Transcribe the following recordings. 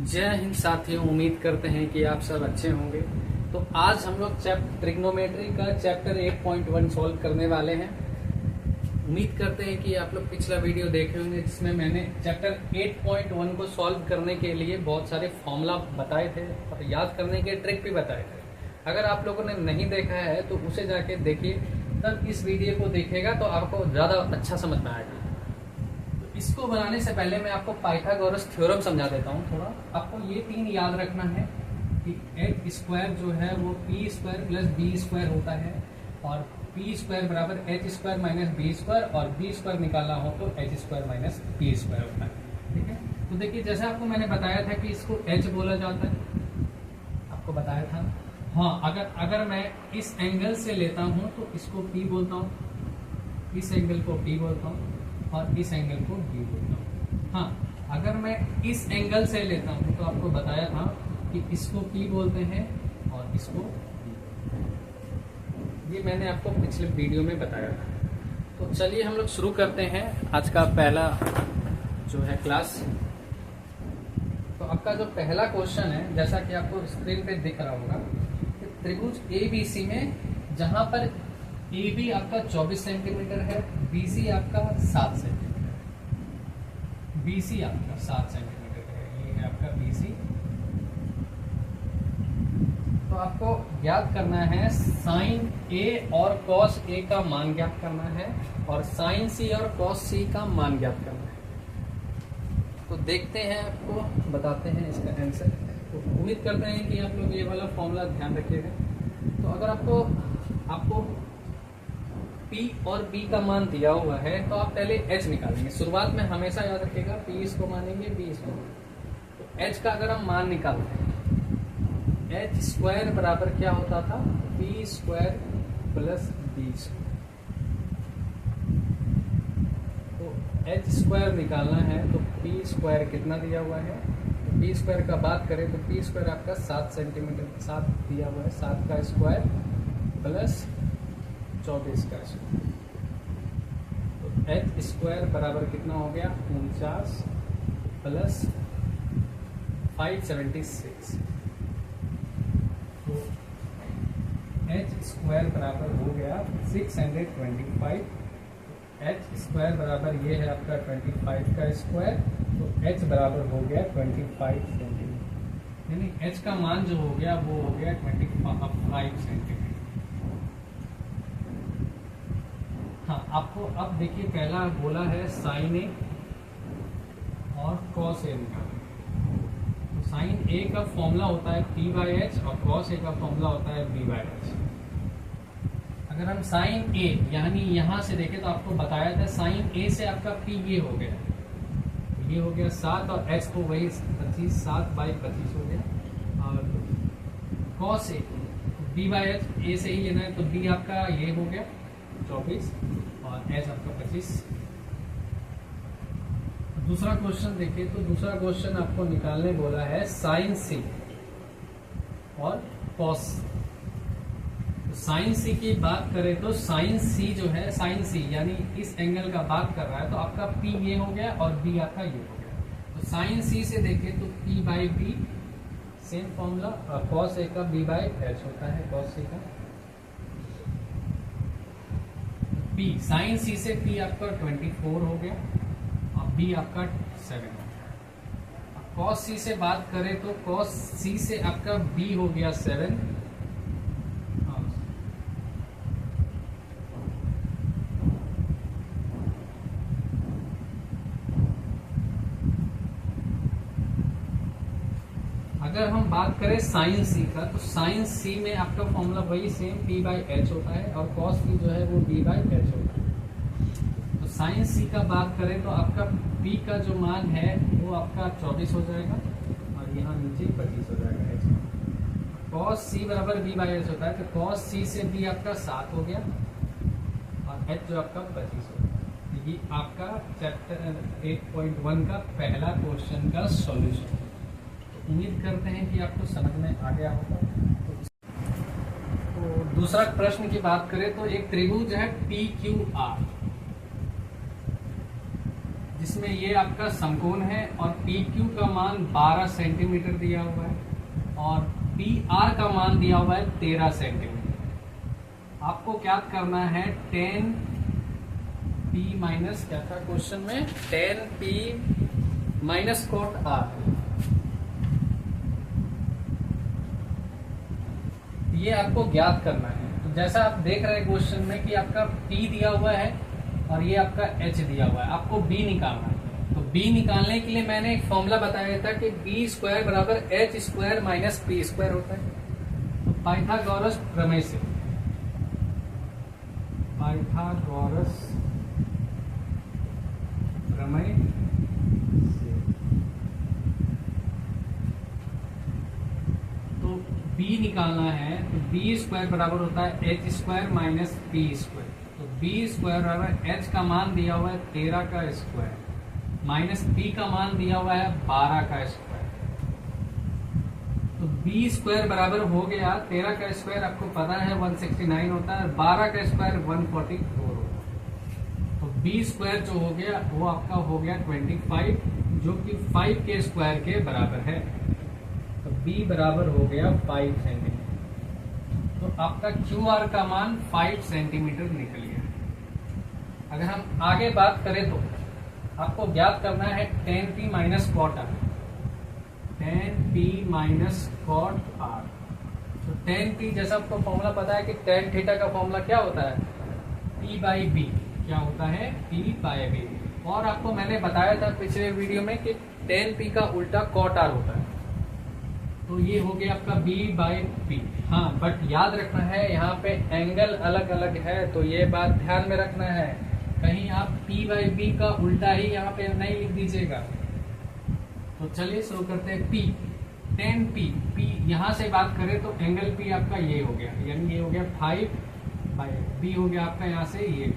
जय हिंद साथियों, उम्मीद करते हैं कि आप सब अच्छे होंगे। तो आज हम लोग ट्रिग्नोमेट्री का चैप्टर 8.1 सॉल्व करने वाले हैं। उम्मीद करते हैं कि आप लोग पिछला वीडियो देखे होंगे जिसमें मैंने चैप्टर 8.1 को सॉल्व करने के लिए बहुत सारे फॉर्मूला बताए थे और याद करने के ट्रिक भी बताए थे। अगर आप लोगों ने नहीं देखा है तो उसे जाके देखिए, तब इस वीडियो को देखेगा तो आपको ज़्यादा अच्छा समझ में आएगा। इसको बनाने से पहले मैं आपको पाइथागोरस थ्योरम समझा देता हूँ थोड़ा। आपको ये तीन याद रखना है कि एच स्क्वायर जो है वो P square plus B square होता है, और पी स्क्वायर बराबर H square minus B square, और बी स्क्वायर निकालना हो तो H square minus B square होता है। ठीक है, तो देखिए जैसे आपको मैंने बताया था कि इसको एच बोला जाता है, आपको बताया था। हाँ, अगर मैं इस एंगल से लेता हूँ तो इसको पी बोलता हूँ, इस एंगल को पी बोलता हूँ, और इस एंगल को बी बोलता हूँ। हाँ, अगर मैं इस एंगल से लेता हूँ तो आपको बताया था कि इसको पी बोलते हैं और इसको बी। ये मैंने आपको पिछले वीडियो में बताया था। तो चलिए हम लोग शुरू करते हैं आज का पहला जो है क्लास। तो आपका जो पहला क्वेश्चन है, जैसा कि आपको स्क्रीन पे दिख रहा होगा, कि त्रिभुज ABC में जहां पर AB आपका 24 सेंटीमीटर है, BC आपका 7 सेंटीमीटर है, BC आपका 7 सेंटीमीटर है, ये है आपका BC। तो आपको ज्ञात करना है साइन A और कॉस A का मान ज्ञात करना है, और साइन C और कॉस C का मान ज्ञात करना है। तो देखते हैं, आपको बताते हैं इसका आंसर। तो उम्मीद करते हैं कि आप लोग ये वाला फॉर्मूला ध्यान रखिएगा। तो अगर आपको P और B का मान दिया हुआ है तो आप पहले H निकालेंगे। शुरुआत में हमेशा याद रखिएगा, P इसको मानेंगे, B इसको मानेंगे। तो H का अगर हम मान निकालते हैं, H स्क्वायर बराबर क्या होता था, P square plus B square. तो H स्क्वायर निकालना है तो P स्क्वायर कितना दिया हुआ है, तो P स्क्वायर का बात करें तो P स्क्वायर आपका 7 सेंटीमीटर 7 दिया हुआ है, 7 का स्क्वायर प्लस 24 का स्क्वायर। तो H स्क्वायर बराबर कितना हो गया, 49 प्लस 576। तो H स्क्वायर बराबर हो गया 625। H स्क्वायर बराबर ये है आपका 25 का स्क्वायर, तो H बराबर हो गया 25 सेंटीमीटर, यानी H का मान जो हो गया वो हो गया 25 सेंटीमीटर। हाँ, आपको अब देखिए पहला बोला है साइन A और कॉस A निकालना। तो साइन A का फॉर्मूला होता है P/H और कॉस A का फॉर्मूला होता है B/H। अगर हम साइन A यानी यहाँ से देखें तो आपको बताया था साइन A से आपका P ये हो गया, ये हो गया 7, और H को वही 25, 7/25 हो गया। और कॉस A B/H A से ही लेना है, तो B आपका ये हो गया 24 और H आपका 25। दूसरा क्वेश्चन देखिए, तो दूसरा क्वेश्चन आपको निकालने बोला है साइन C और कॉस। तो साइन C की बात करें तो साइन C जो है, साइन C यानी इस एंगल का बात कर रहा है, तो आपका P ये हो गया और B आपका ये हो गया। तो साइन C से देखें तो P/B same formula, cos A का B/H होता है, कॉस C का P। साइन C से P आपका 24 हो गया और B आपका 7 हो गया। कॉस C से बात करें तो कॉस C से आपका B हो गया 7। अगर हम बात करें साइन C का, तो साइन C में आपका फॉर्मूला वही सेम P/H होता है, और कॉस C जो है वो B/H होता है। तो साइन C का बात करें तो आपका P का जो मान है वो आपका 24 हो जाएगा, और यहाँ नीचे 25 हो जाएगा H का। कॉस C बराबर B/H होता है, तो कॉस C से B आपका 7 हो गया, और H जो आपका 25 हो गया। ये आपका चैप्टर 8.1 का पहला क्वेश्चन का सॉल्यूशन। उम्मीद करते हैं कि आपको समझ में आ गया होगा। तो दूसरा प्रश्न की बात करें तो एक त्रिभुज है PQR। जिसमें ये आपका समकोण है और पी क्यू का मान 12 सेंटीमीटर दिया हुआ है और पी आर का मान दिया हुआ है 13 सेंटीमीटर। आपको क्या करना है 10 पी माइनस, क्या था क्वेश्चन में, 10 पी माइनस कॉट आर, ये आपको ज्ञात करना है। तो जैसा आप देख रहे हैं क्वेश्चन में कि आपका P दिया हुआ है और ये आपका H दिया हुआ है, आपको B निकालना है। तो B निकालने के लिए मैंने एक फॉर्मूला बताया था कि B स्क्वायर बराबर H square minus P square होता है। तो पाइथागोरस प्रमेय से, पाइथागोरस प्रमेय से तो B निकालना है। तो B स्क्वायर बराबर होता है H square minus P square. तो B स्क्वायर बराबर H का मान दिया हुआ है 13 का स्क्वायर माइनस P का मान दिया हुआ है 12 का स्क्वायर। तो B स्क्वायर बराबर हो गया 13 का स्क्वायर आपको पता है 169 होता है, 12 का स्क्वायर 144 होता है। तो B स्क्वायर जो हो गया वो आपका हो गया 25, जो कि 5 के स्क्वायर के बराबर है। तो B बराबर हो गया 5 सेंटीमीटर। तो आपका QR का मान 5 सेंटीमीटर निकल गया। अगर हम आगे बात करें तो आपको ज्ञात करना है 10P minus cot R, 10P minus cot R. तो 10P जैसा आपको फॉर्मूला पता है कि tan थीटा का फॉर्मूला क्या होता है, P बाई बी। क्या होता है, P बाई बी। और आपको मैंने बताया था पिछले वीडियो में कि 10P का उल्टा कॉट आर होता है। तो ये हो गया आपका B बाई पी। हाँ, बट याद रखना है यहाँ पे एंगल अलग अलग है, तो ये बात ध्यान में रखना है, कहीं आप P बाई बी का उल्टा ही यहाँ पे नहीं लिख दीजिएगा। तो चलिए शुरू करते हैं। P 10P, P यहाँ से बात करें तो एंगल P आपका ये हो गया, यानी ये हो गया 5 बाई B हो गया आपका यहाँ से ये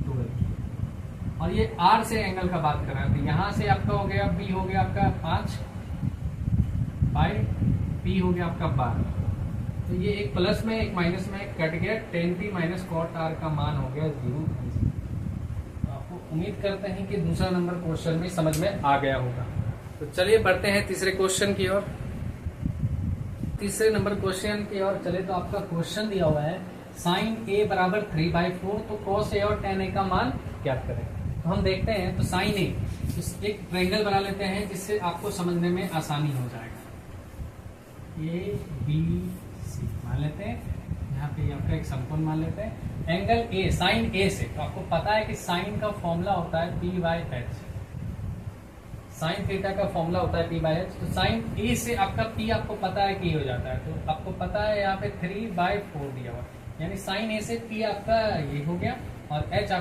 12। और ये R से एंगल का बात कर रहा है, तो यहाँ से आपका हो गया B हो गया आपका 5 बाई P हो गया आपका 12। तो ये एक प्लस में एक माइनस में कट गया, 10P माइनस कॉट आर का मान हो गया 0। तो आपको उम्मीद करते हैं कि दूसरा नंबर क्वेश्चन भी समझ में आ गया होगा। तो चलिए बढ़ते हैं तीसरे क्वेश्चन की ओर। तीसरे नंबर क्वेश्चन की ओर चले तो आपका क्वेश्चन दिया हुआ है साइन A बराबर 3/4, तो cos A और tan A का मान ज्ञात करें। तो हम देखते हैं, तो साइन A, एक ट्रायंगल बना लेते हैं जिससे आपको समझने में आसानी हो जाएगा। A B C मान लेते हैं, यहाँ पे आपका एक समकोण मान लेते हैं। एंगल A, साइन A से, तो आपको पता है कि साइन का फॉर्मूला होता है P by H, sine theta का फॉर्मूला होता है P बाई H। तो साइन A से आपका P आपको पता है कि हो जाता है, तो आपको पता है यहाँ पे 3/4 दिया हुआ, यानी साइन A से P आपका ये हो गया और H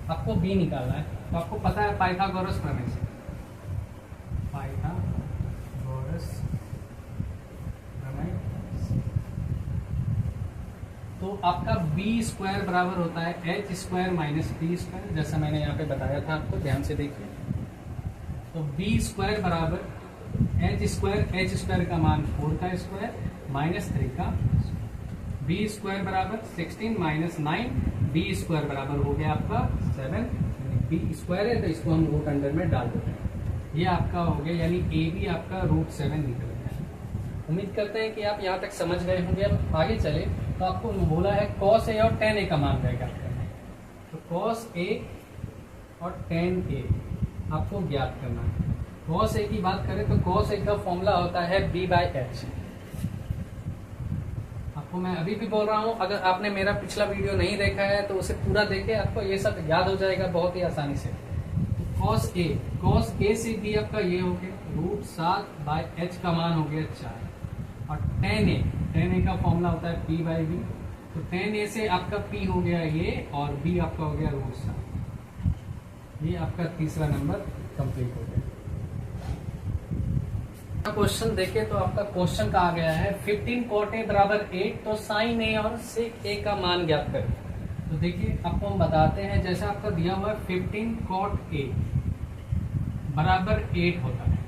आपको B निकालना है। तो आपको पता है पाइथागोरस प्रमेय से, पाइथागोरस प्रमेय। तो आपका B स्क्वायर बराबर होता है H square minus P square, जैसा मैंने यहाँ पे बताया था आपको, ध्यान से देखिए। तो B स्क्वायर बराबर H स्क्वायर का मान 4 का स्क्वायर माइनस 3 का, B स्क्वायर बराबर 16 माइनस 9, B स्क्वायर बराबर हो गया आपका 7। B स्क्वायर है तो इसको हम रूट अंडर में डाल देते हैं, ये आपका हो गया, यानी AB आपका √7 निकल गया। उम्मीद करते हैं कि आप यहाँ तक समझ गए होंगे। अब आगे चले तो आपको बोला है cos A और tan A का मान ज्ञात करना है। तो cos A और tan A आपको ज्ञात करना है। cos A की बात करें तो cos A का फॉर्मूला होता है B बाई H। आपको मैं अभी भी बोल रहा हूँ, अगर आपने मेरा पिछला वीडियो नहीं देखा है तो उसे पूरा देखें, आपको ये सब याद हो जाएगा बहुत ही आसानी से। तो cos A से भी आपका ये हो गया √7 बाई H का मान हो गया 4। और tan A का फॉर्मूला होता है P बाई B। तो tan A से आपका P हो गया ये और B आपका हो गया √7। ये आपका तीसरा नंबर कंप्लीट हो गया। क्वेश्चन देखें तो आपका क्वेश्चन का आ गया है 15 cot A बराबर 8, तो साइन A और sec A का मान ज्ञात करें। तो देखिए आपको हम बताते हैं, जैसा आपका दिया हुआ है 15 cot A बराबर 8 होता है,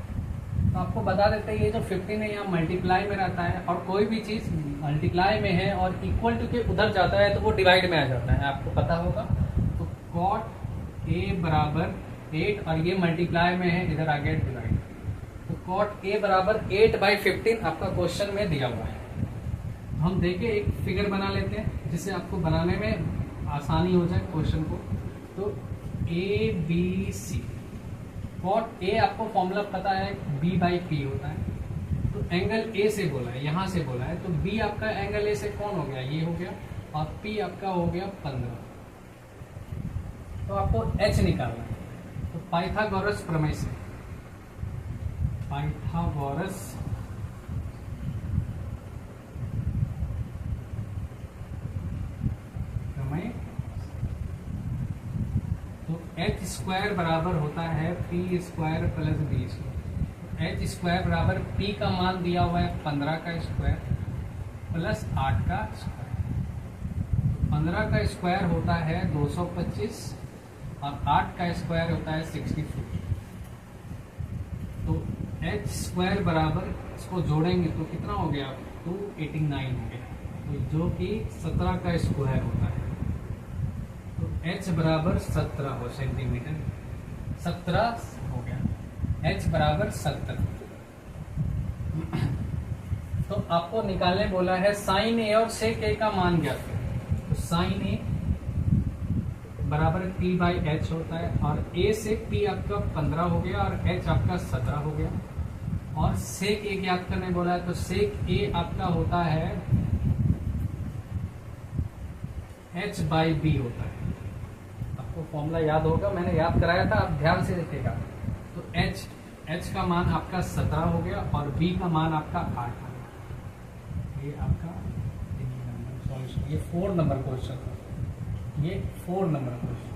तो आपको बता देते हैं ये जो 15 है यहाँ मल्टीप्लाई में रहता है, और कोई भी चीज मल्टीप्लाई में है और इक्वल टू के उधर जाता है तो वो डिवाइड में आ जाता है, आपको पता होगा। तो cot ए बराबर 8 और ये मल्टीप्लाई में है, इधर आ गया डिवाइड। तो कॉट ए बराबर 8/15 आपका क्वेश्चन में दिया हुआ है। हम देखें एक फिगर बना लेते हैं जिससे आपको बनाने में आसानी हो जाए क्वेश्चन को। तो A B C, cot A आपको फॉर्मूला पता है B/P होता है। तो एंगल ए से बोला है, यहां से बोला है, तो बी आपका एंगल ए से कौन हो गया, ये हो गया, और पी आपका हो गया 15। तो आपको एच निकालना है। तो पाइथागोरस प्रमेय से, पाइथागोरस प्रमेय, तो एच स्क्वायर बराबर होता है P square plus B square. H square बराबर पी का मान दिया हुआ है 15 का स्क्वायर प्लस 8 का स्क्वायर। 15 का स्क्वायर होता है 225 और 8 का स्क्वायर होता है 64। तो एच स्क्वायर बराबर, इसको जोड़ेंगे तो कितना हो गया, 289 हो गया, तो जो कि 17 का स्क्वायर होता है। तो एच बराबर 17 हो सेंटीमीटर, 17 हो गया, एच बराबर 70। तो आपको निकालने बोला है साइन ए और सेक ए का मान ज्ञात करें। तो साइन ए बराबर P/H होता है, और A से P आपका 15 हो गया और H आपका 17 हो गया। और सेक ए ज्ञात करने बोला है, तो सेक ए आपका होता है H/B होता है। आपको फॉर्मूला याद होगा, मैंने याद कराया था, आप ध्यान से देखिएगा। तो H का मान आपका 17 हो गया और B का मान आपका 8 हो गया। ये आपका सॉल्यूशन, ये 4 नंबर क्वेश्चन, ये 4 नंबर क्वेश्चन।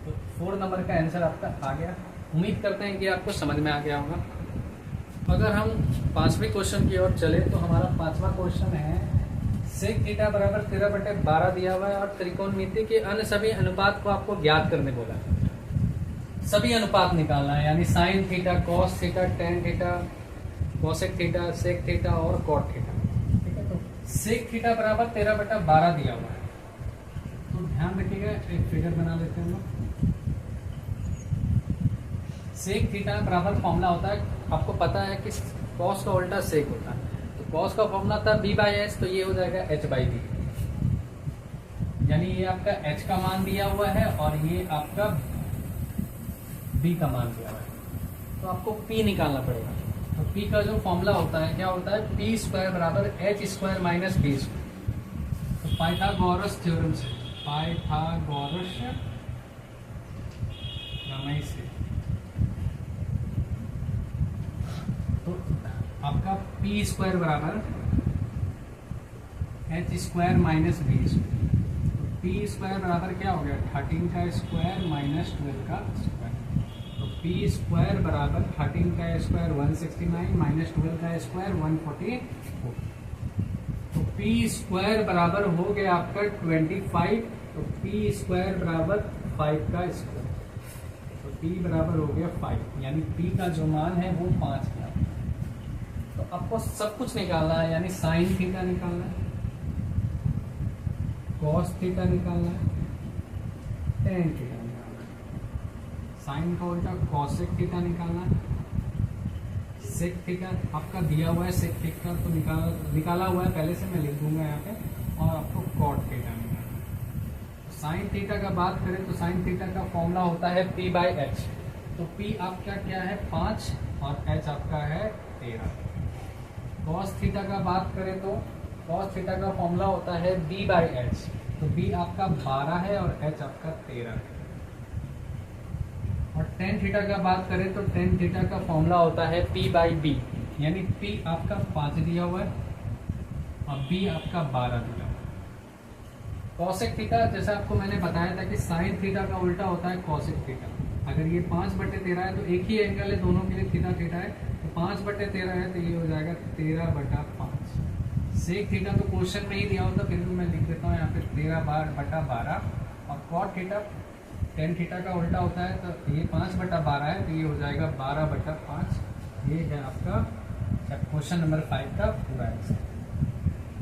तो 4 नंबर का आंसर आपका आ गया। उम्मीद करते हैं कि आपको समझ में आ गया होगा। अगर हम 5वें क्वेश्चन की ओर चले तो हमारा 5वां क्वेश्चन है सेक थीटा बराबर 13/12 दिया हुआ है और त्रिकोणमिति के अन्य सभी अनुपात को आपको ज्ञात करने बोला है। सभी अनुपात निकालना है, यानी sine theta, cos theta, tan theta, cosec theta, sec theta और कॉट थीटा। ठीक है, तो सेक थीटा बराबर 13/12 दिया हुआ है। तो ध्यान रखिएगा, एक फिगर बना लेते हैं हम लोग। सेक थीटा बराबर फॉर्मूला होता है, आपको पता है कि कॉस का उल्टा सेक होता है। तो कॉस का फॉर्मूला था B/H, तो ये हो जाएगा H/B, यानी ये आपका H का मान दिया हुआ है और ये आपका B का मान दिया हुआ है। तो आपको P निकालना पड़ेगा। तो P का जो फॉर्मूला होता है, क्या होता है, P स्क्वायर बराबर H square minus B square. तो पाइथागोरस थ्योरम से, पाइथागोरस प्रमेय से, तो आपका P स्क्वायर बराबर H square minus B square. तो P स्क्वायर बराबर क्या हो गया, 13 का स्क्वायर माइनस 12 का स्क्वायर। तो P स्क्वायर बराबर 13 का स्क्वायर 169 माइनस 12 का स्क्वायर 144। तो P स्क्वायर बराबर हो गया आपका 25। तो P स्क्वायर बराबर 5 का स्क्वायर। तो P बराबर हो गया 5, यानी P का जो मान है वो 5 का। तो आपको सब कुछ निकालना है, यानी साइन थीटा निकालना है, कॉस थीटा निकालना है, टेन थीटा निकालना है, साइन का उल्टा कॉसेक थीटा निकालना है, सेक थीटा आपका दिया हुआ है, सेक थीटा तो निकाला हुआ है पहले से, मैं लिख दूंगा यहाँ पे, और आपको कॉट थीटा निकालना है। साइन थीटा का बात करें तो साइन थीटा का फॉर्मूला होता है P/H। तो P आपका क्या है 5 और H आपका है 13। कॉस थीटा का बात करें तो कॉस थीटा का फॉर्मूला होता है B/H। तो B आपका 12 है और H आपका 13 है। और टेन थीटा का बात करें तो टेन थीटा का फॉर्मूला होता है P/B, यानी P आपका 5 दिया हुआ है और B आपका 12 दिया हुआ है। कॉसेक थीटा, जैसा आपको मैंने बताया था कि साइन थीटा का उल्टा होता है कॉसेक थीटा। अगर ये 5/13 है तो एक ही एंगल है, दोनों के लिए थीटा थीटा है, तो 5/13 है तो ये हो जाएगा 13/5। सेक थीटा तो क्वेश्चन में ही दिया होता, फिर भी मैं लिख देता हूँ यहाँ पे 13/12। और कॉट थीटा टेन थीटा का उल्टा होता है, तो ये 5/12 है, तो ये हो जाएगा 12/5। ये है आपका क्वेश्चन नंबर 5 का पूरा आंसर।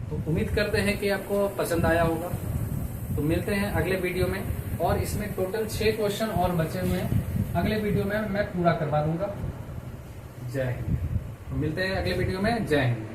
तो उम्मीद करते हैं कि आपको पसंद आया होगा। तो मिलते हैं अगले वीडियो में और इसमें टोटल 6 क्वेश्चन और बचे हुए हैं। अगले वीडियो में मैं पूरा करवा दूंगा। जय हिंद। मिलते हैं अगले वीडियो में। जय हिंद।